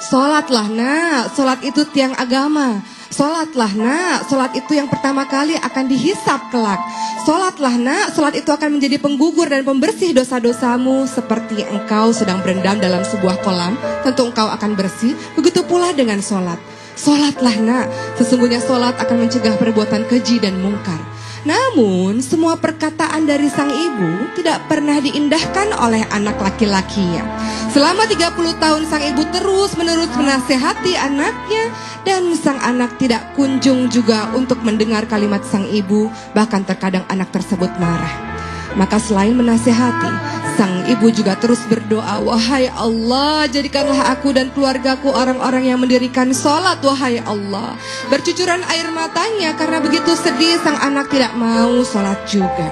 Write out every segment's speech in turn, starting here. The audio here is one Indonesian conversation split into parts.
Sholatlah nak, sholat itu tiang agama. Sholatlah nak, sholat itu yang pertama kali akan dihisap kelak. Sholatlah nak, sholat itu akan menjadi penggugur dan pembersih dosa-dosamu. Seperti engkau sedang berendam dalam sebuah kolam, tentu engkau akan bersih. Begitu pula dengan sholat. Sholatlah nak, sesungguhnya sholat akan mencegah perbuatan keji dan mungkar. Namun semua perkataan dari sang ibu tidak pernah diindahkan oleh anak laki-lakinya. Selama 30 tahun sang ibu terus-menerus menasehati anaknya, dan sang anak tidak kunjung juga untuk mendengar kalimat sang ibu. Bahkan terkadang anak tersebut marah. Maka selain menasehati, sang ibu juga terus berdoa, wahai Allah, jadikanlah aku dan keluargaku orang-orang yang mendirikan sholat, wahai Allah. Bercucuran air matanya karena begitu sedih sang anak tidak mau sholat juga.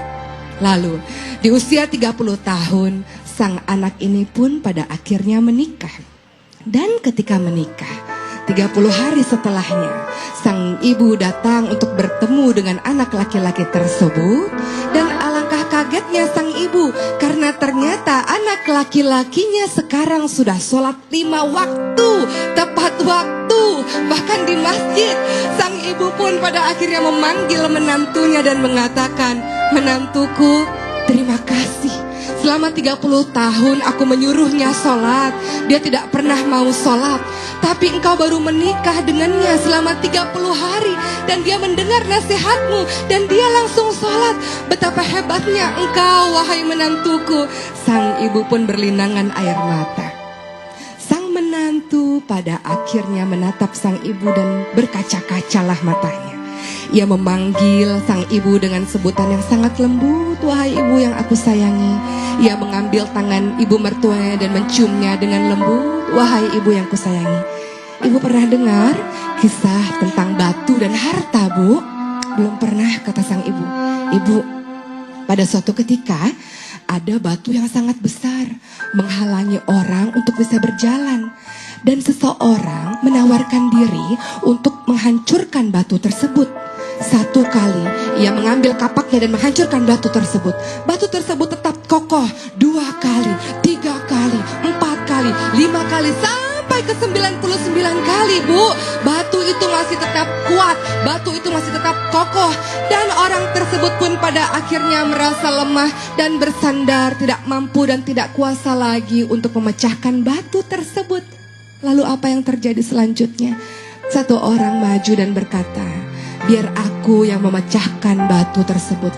Lalu di usia 30 tahun, sang anak ini pun pada akhirnya menikah. Dan ketika menikah, 30 hari setelahnya, sang ibu datang untuk bertemu dengan anak laki-laki tersebut. Dan alangkah kagetnya sang ibu, karena ternyata anak laki-lakinya sekarang sudah sholat 5 waktu, tepat waktu, bahkan di masjid. Sang ibu pun pada akhirnya memanggil menantunya dan mengatakan, menantuku, terima kasih. Selama 30 tahun aku menyuruhnya sholat, dia tidak pernah mau sholat. Tapi engkau baru menikah dengannya selama 30 hari, dan dia mendengar nasihatmu, dan dia langsung sholat. Betapa hebatnya engkau, wahai menantuku. Sang ibu pun berlinangan air mata. Sang menantu pada akhirnya menatap sang ibu dan berkaca-kacalah matanya. Ia memanggil sang ibu dengan sebutan yang sangat lembut, wahai ibu yang aku sayangi. Ia mengambil tangan ibu mertuanya dan menciumnya dengan lembut, wahai ibu yang kusayangi. Ibu pernah dengar kisah tentang batu dan harta, Bu? Belum pernah, kata sang ibu. Ibu, pada suatu ketika ada batu yang sangat besar menghalangi orang untuk bisa berjalan. Dan seseorang menawarkan diri untuk menghancurkan batu tersebut. Satu kali ia mengambil kapaknya dan menghancurkan batu tersebut. Batu tersebut tetap kokoh. 2 kali, 3 kali, 4 kali, 5 kali, sampai ke 99 kali, Bu. Batu itu masih tetap kuat, batu itu masih tetap kokoh. Dan orang tersebut pun pada akhirnya merasa lemah dan bersandar, tidak mampu dan tidak kuasa lagi untuk memecahkan batu tersebut. Lalu apa yang terjadi selanjutnya? Satu orang maju dan berkata, biar aku yang memecahkan batu tersebut.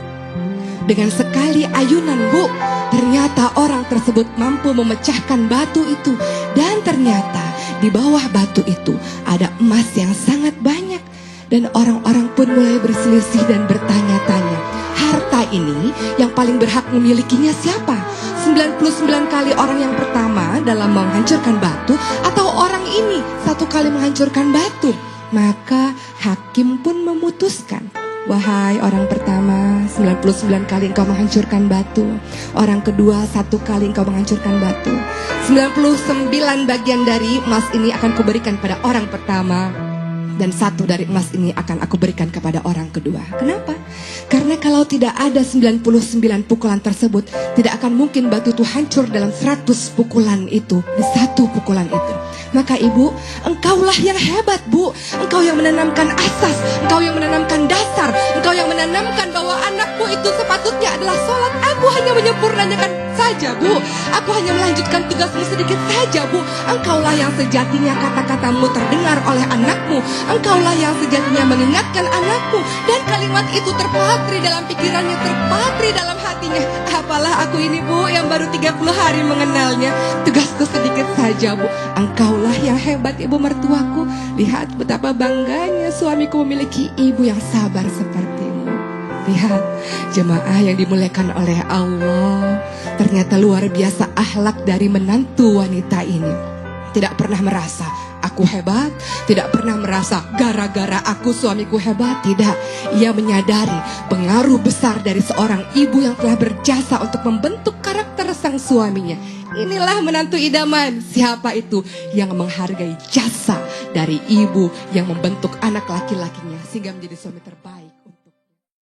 Dengan sekali ayunan, Bu, ternyata orang tersebut mampu memecahkan batu itu. Dan ternyata di bawah batu itu ada emas yang sangat banyak. Dan orang-orang pun mulai berselisih dan bertanya-tanya, harta ini yang paling berhak memilikinya siapa? 99 kali orang yang pertama dalam menghancurkan batu, atau orang ini 1 kali menghancurkan batu? Maka hakim pun memutuskan, wahai orang pertama, 99 kali engkau menghancurkan batu. Orang kedua 1 kali engkau menghancurkan batu. 99 bagian dari emas ini akan kuberikan pada orang pertama, dan 1 dari emas ini akan aku berikan kepada orang kedua. Kenapa? Karena kalau tidak ada 99 pukulan tersebut, tidak akan mungkin batu itu hancur dalam 100 pukulan itu, di 1 pukulan itu. Maka ibu, engkaulah yang hebat, Bu. Engkau yang menanamkan asas, engkau yang menanamkan dasar, engkau yang menanamkan bahwa anakmu itu sepatutnya adalah sholat. Aku hanya menyempurnakan saja, Bu. Aku hanya melanjutkan tugasmu sedikit saja, Bu. Engkaulah yang sejatinya kata-katamu terdengar oleh anakmu. Engkaulah yang sejatinya mengingatkan anakmu. Dan kalimat itu terpatri dalam pikirannya, terpatri dalam hatinya. Apalah aku ini, Bu, yang baru 30 hari mengenalnya. Tugasku sedikit saja, Bu. Engkaulah yang hebat, ibu mertuaku. Lihat betapa bangganya suamiku memiliki ibu yang sabar sepertimu. Lihat, jemaah yang dimuliakan oleh Allah. Ternyata luar biasa akhlak dari menantu wanita ini. Tidak pernah merasa aku hebat, tidak pernah merasa gara-gara aku suamiku hebat. Tidak, ia menyadari pengaruh besar dari seorang ibu yang telah berjasa untuk membentuk karakter sang suaminya. Inilah menantu idaman. Siapa itu? Yang menghargai jasa dari ibu yang membentuk anak laki-lakinya sehingga menjadi suami terbaik.